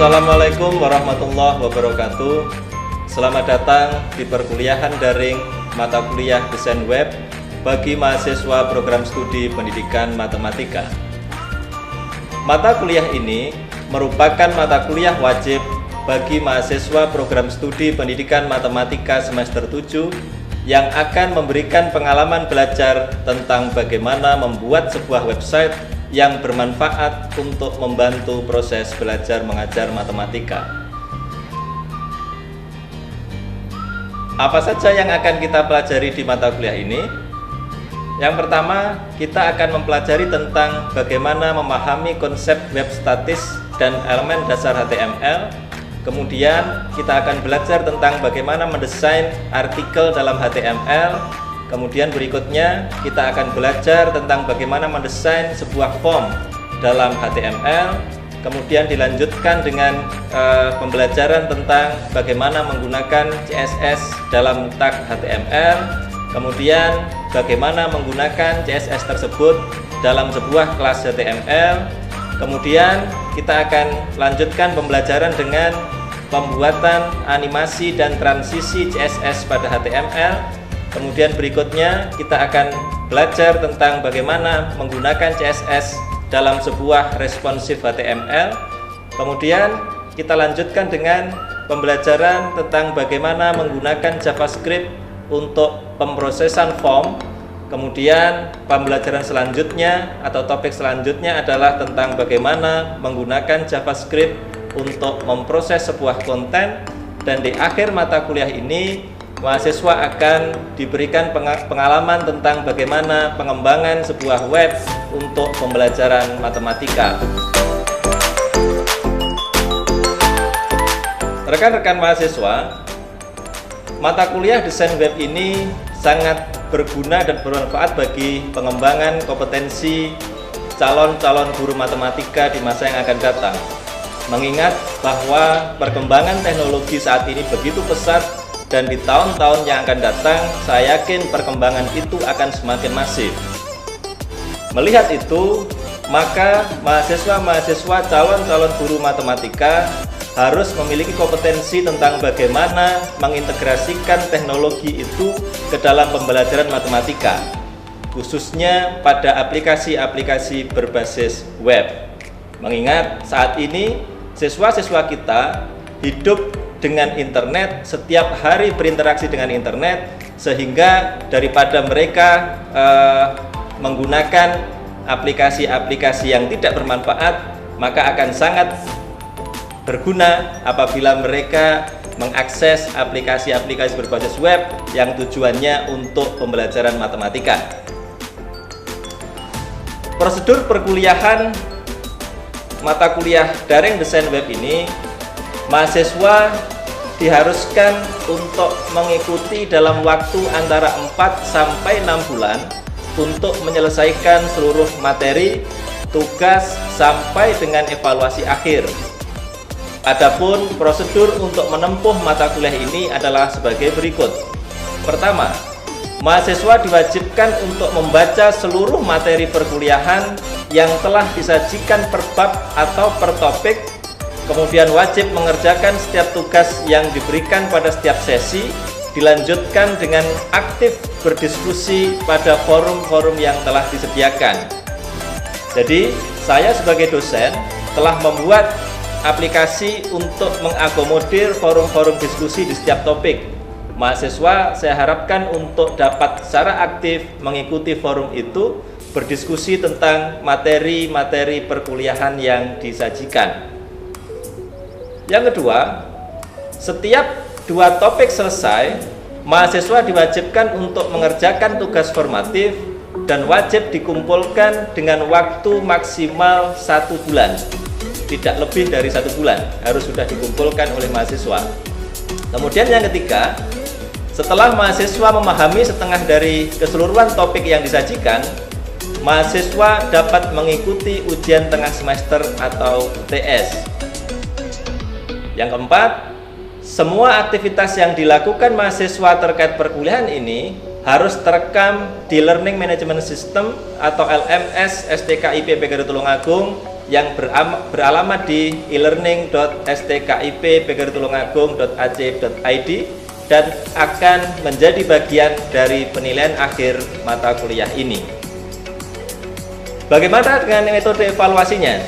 Assalamualaikum warahmatullahi wabarakatuh. Selamat datang di perkuliahan daring mata kuliah desain web bagi mahasiswa program studi pendidikan matematika. Mata kuliah ini merupakan mata kuliah wajib bagi mahasiswa program studi pendidikan matematika semester 7 yang akan memberikan pengalaman belajar tentang bagaimana membuat sebuah website yang bermanfaat untuk membantu proses belajar mengajar matematika. Apa saja yang akan kita pelajari di mata kuliah ini? Yang pertama, kita akan mempelajari tentang bagaimana memahami konsep web statis dan elemen dasar HTML. Kemudian kita akan belajar tentang bagaimana mendesain artikel dalam HTML. Kemudian berikutnya kita akan belajar tentang bagaimana mendesain sebuah form dalam HTML. Kemudian dilanjutkan dengan pembelajaran tentang bagaimana menggunakan CSS dalam tag HTML. Kemudian bagaimana menggunakan CSS tersebut dalam sebuah kelas HTML. Kemudian kita akan lanjutkan pembelajaran dengan pembuatan animasi dan transisi CSS pada HTML. Kemudian berikutnya kita akan belajar tentang bagaimana menggunakan CSS dalam sebuah responsif HTML. Kemudian kita lanjutkan dengan pembelajaran tentang bagaimana menggunakan JavaScript untuk pemrosesan form. Kemudian pembelajaran selanjutnya atau topik selanjutnya adalah tentang bagaimana menggunakan JavaScript untuk memproses sebuah konten. Dan di akhir mata kuliah ini mahasiswa akan diberikan pengalaman tentang bagaimana pengembangan sebuah web untuk pembelajaran matematika. Rekan-rekan mahasiswa, mata kuliah desain web ini sangat berguna dan bermanfaat bagi pengembangan kompetensi calon-calon guru matematika di masa yang akan datang. Mengingat bahwa perkembangan teknologi saat ini begitu pesat, dan di tahun-tahun yang akan datang, saya yakin perkembangan itu akan semakin masif. Melihat itu, maka mahasiswa-mahasiswa calon-calon guru matematika harus memiliki kompetensi tentang bagaimana mengintegrasikan teknologi itu ke dalam pembelajaran matematika, khususnya pada aplikasi-aplikasi berbasis web. Mengingat saat ini, siswa-siswa kita hidup dengan internet, setiap hari berinteraksi dengan internet, sehingga daripada mereka menggunakan aplikasi-aplikasi yang tidak bermanfaat, maka akan sangat berguna apabila mereka mengakses aplikasi-aplikasi berbasis web yang tujuannya untuk pembelajaran matematika. Prosedur perkuliahan mata kuliah daring desain web ini, mahasiswa diharuskan untuk mengikuti dalam waktu antara 4 sampai 6 bulan untuk menyelesaikan seluruh materi, tugas, sampai dengan evaluasi akhir. Adapun prosedur untuk menempuh mata kuliah ini adalah sebagai berikut. Pertama, mahasiswa diwajibkan untuk membaca seluruh materi perkuliahan yang telah disajikan per bab atau per topik. Kemudian wajib mengerjakan setiap tugas yang diberikan pada setiap sesi, dilanjutkan dengan aktif berdiskusi pada forum-forum yang telah disediakan. Jadi, saya sebagai dosen telah membuat aplikasi untuk mengakomodir forum-forum diskusi di setiap topik. Mahasiswa saya harapkan untuk dapat secara aktif mengikuti forum itu, berdiskusi tentang materi-materi perkuliahan yang disajikan. Yang kedua, setiap 2 topik selesai, mahasiswa diwajibkan untuk mengerjakan tugas formatif dan wajib dikumpulkan dengan waktu maksimal 1 bulan. Tidak lebih dari 1 bulan harus sudah dikumpulkan oleh mahasiswa. Kemudian yang ketiga, setelah mahasiswa memahami setengah dari keseluruhan topik yang disajikan, mahasiswa dapat mengikuti ujian tengah semester atau UTS. Yang keempat, semua aktivitas yang dilakukan mahasiswa terkait perkuliahan ini harus terekam di Learning Management System atau LMS STKIP PGRI Tulungagung yang beralamat di elearning.stkip.pgri.tulungagung.ac.id dan akan menjadi bagian dari penilaian akhir mata kuliah ini. Bagaimana dengan metode evaluasinya?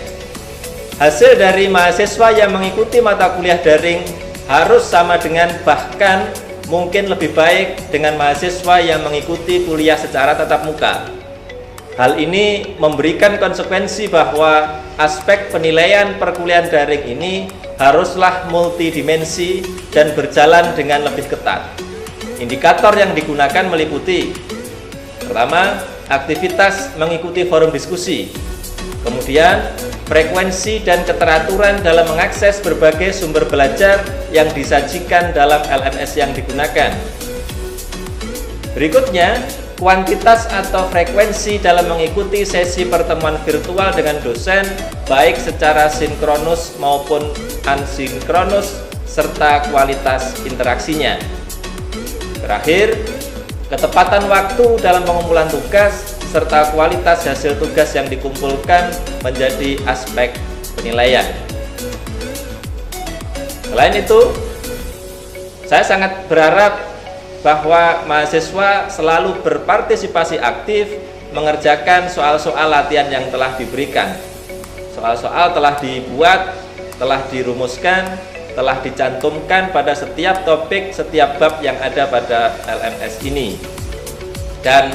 Hasil dari mahasiswa yang mengikuti mata kuliah daring harus sama dengan, bahkan mungkin lebih baik dengan mahasiswa yang mengikuti kuliah secara tatap muka. Hal ini memberikan konsekuensi bahwa aspek penilaian perkuliahan daring ini haruslah multidimensi dan berjalan dengan lebih ketat. Indikator yang digunakan meliputi: pertama, aktivitas mengikuti forum diskusi, kemudian frekuensi dan keteraturan dalam mengakses berbagai sumber belajar yang disajikan dalam LMS yang digunakan. Berikutnya, kuantitas atau frekuensi dalam mengikuti sesi pertemuan virtual dengan dosen, baik secara sinkronus maupun asinkronus, serta kualitas interaksinya. Terakhir, ketepatan waktu dalam pengumpulan tugas, serta kualitas hasil tugas yang dikumpulkan menjadi aspek penilaian. Selain itu, saya sangat berharap bahwa mahasiswa selalu berpartisipasi aktif mengerjakan soal-soal latihan yang telah diberikan. Soal-soal telah dibuat, telah dirumuskan, telah dicantumkan pada setiap topik, setiap bab yang ada pada LMS ini. Dan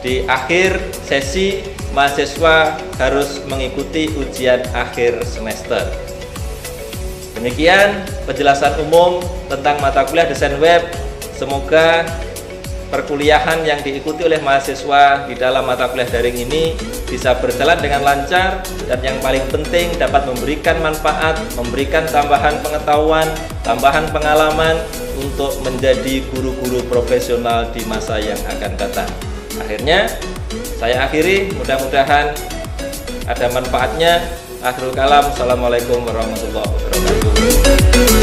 di akhir sesi, mahasiswa harus mengikuti ujian akhir semester. Demikian penjelasan umum tentang mata kuliah desain web. Semoga perkuliahan yang diikuti oleh mahasiswa di dalam mata kuliah daring ini bisa berjalan dengan lancar, dan yang paling penting dapat memberikan manfaat, memberikan tambahan pengetahuan, tambahan pengalaman untuk menjadi guru-guru profesional di masa yang akan datang. Akhirnya saya akhiri, mudah-mudahan ada manfaatnya. Akhirul kalam, assalamualaikum warahmatullahi wabarakatuh.